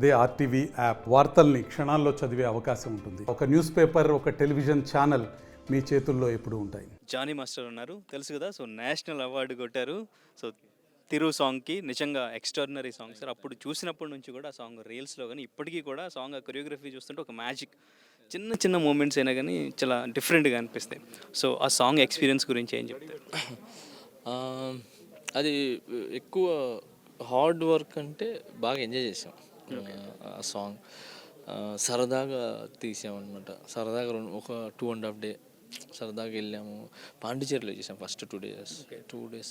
అదే RTV app వార్తల్ని క్షణాల్లో చదివే అవకాశం ఉంటుంది. ఒక న్యూస్ పేపర్, ఒక టెలివిజన్ ఛానల్ మీ చేతుల్లో ఎప్పుడూ ఉంటాయి. జానీ మాస్టర్ ఉన్నారు తెలుసు కదా. సో నేషనల్ అవార్డు కొట్టారు. సో తిరు సాంగ్కి నిజంగా ఎక్స్ట్రాడినరీ సాంగ్ సార్. అప్పుడు చూసినప్పటి నుంచి కూడా ఆ సాంగ్ రీల్స్లో కానీ ఇప్పటికీ కూడా ఆ సాంగ్ ఆ కొరియోగ్రఫీ చూస్తుంటే ఒక మ్యాజిక్. చిన్న చిన్న మూమెంట్స్ అయినా కానీ చాలా డిఫరెంట్గా అనిపిస్తాయి. సో ఆ సాంగ్ ఎక్స్పీరియన్స్ గురించి ఏం చెప్తారు? అది ఎక్కువ హార్డ్ వర్క్ అంటే బాగా ఎంజాయ్ చేసాం. ఆ సాంగ్ సరదాగా తీసామన్నమాట. సరదాగా ఒక 2.5 డే సరదాగా వెళ్ళాము. పాండిచేరిలో చేసాం ఫస్ట్ 2 days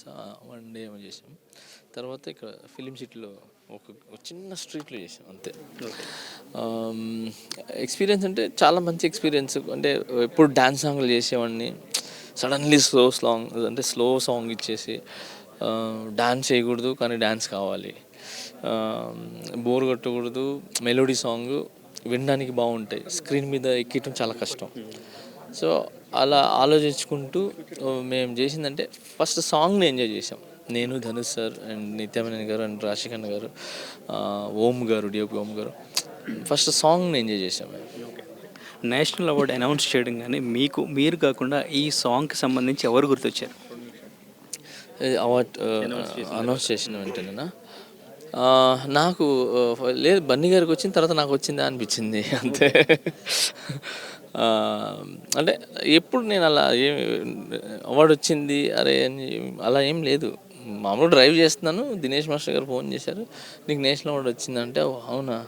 1 డే ఏమో చేసాం. తర్వాత ఇక్కడ ఫిలిం సిటీలో ఒక చిన్న స్ట్రీట్లో చేసాం అంతే. ఎక్స్పీరియన్స్ అంటే చాలా మంచి ఎక్స్పీరియన్స్. అంటే ఎప్పుడు డ్యాన్స్ సాంగ్లు చేసేవాడిని, సడన్లీ స్లో సాంగ్ ఇచ్చేసి డ్యాన్స్ చేయకూడదు కానీ డ్యాన్స్ కావాలి, బోర్ కొట్టకూడదు, మెలోడీ సాంగ్ వినడానికి బాగుంటాయి, స్క్రీన్ మీద ఎక్కడం చాలా కష్టం. సో అలా ఆలోచించుకుంటూ మేము చేసిందంటే ఫస్ట్ సాంగ్ని ఎంజాయ్ చేసాం. నేను, ధనుష్ సార్ అండ్ నిత్యామేనన్ గారు అండ్ రాశిఖన్నా గారు, ఓం గారు, డిఓపి ఓం గారు ఫస్ట్ సాంగ్ని ఎంజాయ్ చేసాం. నేషనల్ అవార్డు అనౌన్స్ చేయడం కానీ మీరు కాకుండా ఈ సాంగ్కి సంబంధించి ఎవరు గుర్తొచ్చారు? అవార్డ్ అనౌన్స్ చేసిన వెంటనేనా నాకు లేదు, బన్నీ గారికి వచ్చిన తర్వాత నాకు వచ్చిందా అనిపించింది అంతే. అంటే ఎప్పుడు నేను అలా అవార్డు వచ్చింది అరే అని అలా ఏం లేదు. మామూలు డ్రైవ్ చేస్తున్నాను, దినేష్ మాస్టర్ గారు ఫోన్ చేశారు, నీకు నేషనల్ అవార్డు వచ్చిందంటే అవునా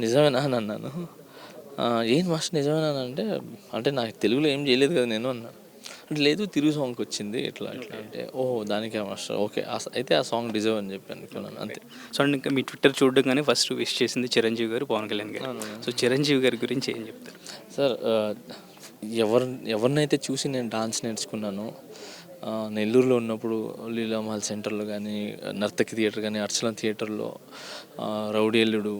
నిజమేనా అని అన్నాను. ఏం మాస్టర్ నిజమేనా అంటే నాకు తెలుగులో ఏం చేయలేదు కదా నేను అన్నా. అంటే లేదు, తిరుగు సాంగ్కి వచ్చింది ఇట్లా అంటే ఓహో దానికే మాస్టర్, ఓకే అయితే ఆ సాంగ్ డిజర్వ్ అని చెప్పి అనుకున్నాను అంతే. సో ఇంకా మీ ట్విట్టర్ చూడగానే ఫస్ట్ విష్ చేసింది చిరంజీవి గారు, పవన్ కళ్యాణ్ గారు. సో చిరంజీవి గారి గురించి ఏం చెప్తారు సార్? ఎవరినైతే చూసి నేను డాన్స్ నేర్చుకున్నానో, నెల్లూరులో ఉన్నప్పుడు లీలామహల్ సెంటర్లో కానీ, నర్తకి థియేటర్ కానీ, అర్చన థియేటర్లో రౌడీ ఎల్లుడు,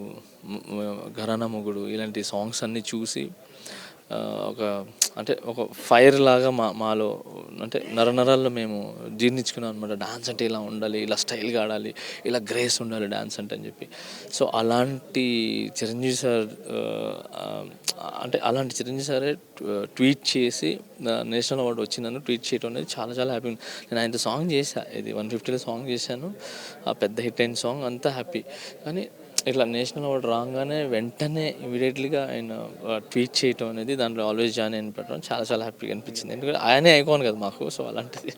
ఘరానా మొగుడు ఇలాంటి సాంగ్స్ అన్నీ చూసి ఒక ఫైర్ లాగా మాలో అంటే నరనరాల్లో మేము జీర్ణించుకున్నాం అనమాట. డాన్స్ అంటే ఇలా ఉండాలి, ఇలా స్టైల్గా ఆడాలి, ఇలా గ్రేస్ ఉండాలి డాన్స్ అంటే అని చెప్పి. సో అలాంటి చిరంజీవి సారే ట్వీట్ చేసి నేషనల్ అవార్డు వచ్చిందని ట్వీట్ చేయడం అనేది చాలా చాలా హ్యాపీ. నేను ఆయనతో సాంగ్ చేశాను, ఇది 150లో సాంగ్ చేశాను, ఆ పెద్ద హిట్ అయిన సాంగ్, అంతా హ్యాపీ. కానీ ఇట్లా నేషనల్ అవార్డు రాగానే వెంటనే ఇమీడియట్లీగా ఆయన ట్వీట్ చేయటం అనేది, దాంట్లో ఆల్వేస్ జాయిన్ అని పెట్టడం చాలా చాలా హ్యాపీగా అనిపించింది. ఎందుకంటే ఆయనే ఐకాన్ కదా మాకు. సో అలాంటిది.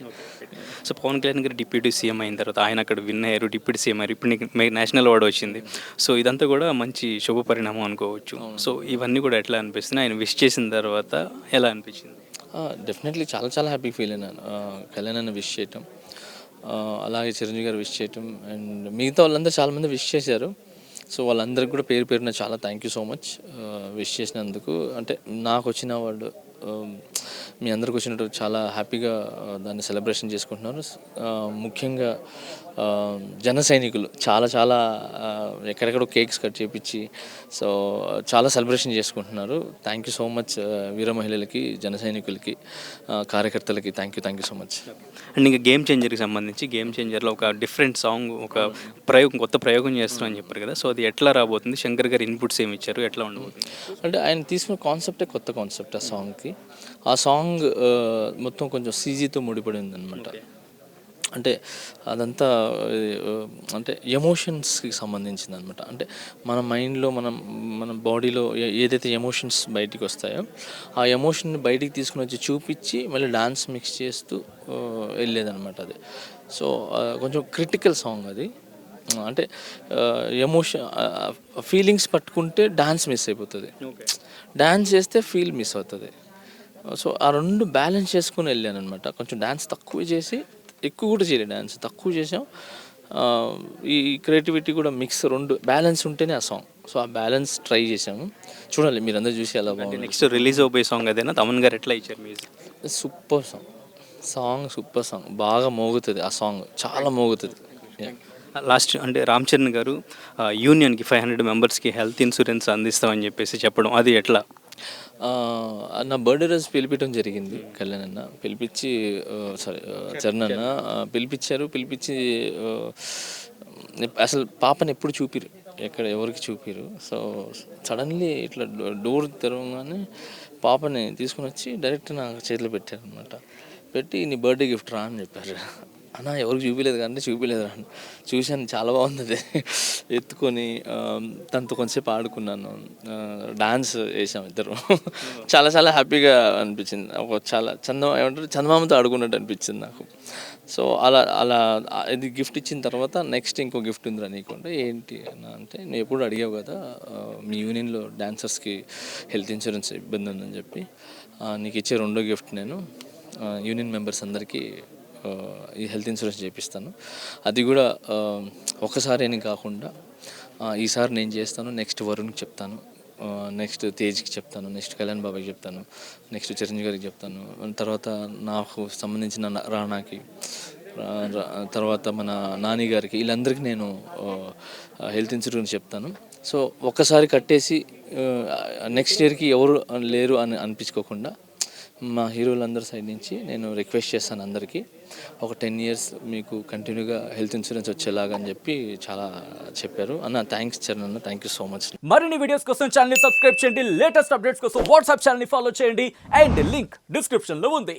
సో పవన్ కళ్యాణ్ గారు డిప్యూటీ సీఎం అయిన తర్వాత ఆయన అక్కడ విన్ అయ్యారు, డిప్యూటీ సీఎం అయ్యారు, ఇప్పుడు మీకు నేషనల్ అవార్డు వచ్చింది. సో ఇదంతా కూడా మంచి శుభ పరిణామం అనుకోవచ్చు. సో ఇవన్నీ కూడా ఎట్లా అనిపిస్తుంది? ఆయన విష్ చేసిన తర్వాత ఎలా అనిపించింది? డెఫినెట్లీ చాలా చాలా హ్యాపీ ఫీల్ అయినాను. కళ్యాణ్ అన్న విష్ చేయటం, అలాగే చిరంజీవి గారు విష్ చేయటం, అండ్ మిగతా వాళ్ళందరూ చాలామంది విష్ చేశారు. సో వాళ్ళందరికీ కూడా పేరు పేరున చాలా thank you so much wish చేసినందుకు. అంటే నాకు వచ్చిన అవార్డు మీ అందరికి వచ్చినట్టు చాలా హ్యాపీగా దాన్ని సెలబ్రేషన్ చేసుకుంటున్నారు. ముఖ్యంగా జన సైనికులు చాలా చాలా ఎక్కడెక్కడో కేక్స్ కట్ చేయించి సో చాలా సెలబ్రేషన్ చేసుకుంటున్నారు. థ్యాంక్ యూ సో మచ్ వీర మహిళలకి, జన సైనికులకి, కార్యకర్తలకి thank you so much. And ఇంకా గేమ్ చేంజర్కి సంబంధించి, గేమ్ చేంజర్లో ఒక డిఫరెంట్ సాంగ్, ఒక కొత్త ప్రయోగం చేస్తున్నామని చెప్పారు కదా. సో అది ఎట్లా రాబోతుంది? శంకర్ గారు ఇన్పుట్స్ ఏమి ఇచ్చారు, ఎట్లా ఉండబోతుంది? అంటే ఆయన తీసుకున్న కాన్సెప్టే కొత్త కాన్సెప్ట్ ఆ సాంగ్కి. ఆ సాంగ్ మొత్తం కొంచెం సీజీతో ముడిపడి ఉందన్నమాట. అంటే అదంతా అంటే ఎమోషన్స్కి సంబంధించింది అనమాట. అంటే మన మైండ్లో మన బాడీలో ఏదైతే ఎమోషన్స్ బయటికి వస్తాయో ఆ ఎమోషన్ని బయటికి తీసుకుని వచ్చి చూపించి మళ్ళీ డాన్స్ మిక్స్ చేస్తూ వెళ్ళేదన్నమాట అది. సో కొంచెం క్రిటికల్ సాంగ్ అది. అంటే ఫీలింగ్స్ పట్టుకుంటే డాన్స్ మిస్ అయిపోతుంది, డాన్స్ చేస్తే ఫీల్ మిస్ అవుతుంది. సో ఆ రెండు బ్యాలెన్స్ చేసుకుని వెళ్ళాను అనమాట. కొంచెం డాన్స్ తక్కువ చేసి, ఎక్కువ కూడా చేయలేదు, డాన్స్ తక్కువ చేసాం, ఈ క్రియేటివిటీ కూడా మిక్స్, రెండు బ్యాలెన్స్ ఉంటేనే ఆ సాంగ్. సో ఆ బ్యాలెన్స్ ట్రై చేసాము. చూడాలి మీరు అందరూ చూసి ఎలా బాగుంది. నెక్స్ట్ రిలీజ్ అవబోయే సాంగ్ అదేనా? తమన్ గారు ఎట్లా ఇచ్చారు మ్యూజిక్? సూపర్ సాంగ్ బాగా మోగుతుంది. ఆ సాంగ్ చాలా మోగుతుంది. లాస్ట్ అంటే రామ్ చరణ్ గారు యూనియన్కి 500 మెంబర్స్కి హెల్త్ ఇన్సూరెన్స్ అందిస్తామని చెప్పడం, అది ఎట్లా? నా బర్త్డే రోజు పిలిపించడం జరిగింది. కళ్యాణ్ అన్న పిలిపించి చరణ్ అన్న పిలిపించి అసలు పాపని ఎప్పుడు చూపిరు. ఎక్కడ ఎవరికి చూపిరు. సో సడన్లీ ఇట్లా డోర్ తెరవగానే పాపని తీసుకుని వచ్చి డైరెక్ట్ నా చేతిలో పెట్టారనమాట. పెట్టి నీ బర్త్డే గిఫ్ట్ రా అని చెప్పారు. అన్న ఎవరికి చూపించలేదు కానీ చూపించలేదు రా చూశాను, చాలా బాగుంది అది. ఎత్తుకొని తనతో కొంచెంసేపు ఆడుకున్నాను, డాన్స్ వేసాం ఇద్దరు. చాలా చాలా హ్యాపీగా అనిపించింది. ఒక చాలా ఏమంటారు చందమామతో ఆడుకున్నట్టు అనిపించింది నాకు. సో అలా ఇది గిఫ్ట్ ఇచ్చిన తర్వాత నెక్స్ట్ ఇంకో గిఫ్ట్ ఉందిరా నీకుంటే ఏంటి అన్న అంటే, నేను ఎప్పుడు అడిగావు కదా మీ యూనియన్లో డాన్సర్స్కి హెల్త్ ఇన్సూరెన్స్ ఇబ్బంది ఉందని చెప్పి, నీకు ఇచ్చే రెండో గిఫ్ట్ నేను యూనియన్ మెంబర్స్ అందరికీ ఈ హెల్త్ ఇన్సూరెన్స్ చేపిస్తాను. అది కూడా ఒక్కసారి అని కాకుండా ఈసారి నేను చేస్తాను, నెక్స్ట్ వరుణ్కి చెప్తాను, నెక్స్ట్ తేజ్కి చెప్తాను, నెక్స్ట్ కళ్యాణ్ బాబాయ్కి చెప్తాను, నెక్స్ట్ చిరంజీవి గారికి చెప్తాను, తర్వాత నాకు సంబంధించిన రానాకి, తర్వాత మన నాని గారికి, వీళ్ళందరికీ నేను హెల్త్ ఇన్సూరెన్స్ చెప్తాను. సో ఒక్కసారి కట్టేసి నెక్స్ట్ ఇయర్కి ఎవరు లేరు అని అనిపించుకోకుండా మా హీరోలందరి సైడ్ నుంచి నేను రిక్వెస్ట్ చేస్తాను అందరికీ, ఒక 10 years మీకు కంటిన్యూగా హెల్త్ ఇన్సూరెన్స్ వచ్చేలాగా అని చెప్పి చాలా చెప్పారు. అన్న థ్యాంక్స్ చరణ్ అన్న, థ్యాంక్ యూ సో మచ్. మరిన్ని వీడియోస్ కోసం ఛానల్ ని సబ్స్క్రైబ్ చేయండి, లేటెస్ట్ అప్డేట్స్ కోసం వాట్సాప్ ఛానల్ ని ఫాలో చేయండి అండ్ లింక్ డిస్క్రిప్షన్ లో ఉంది.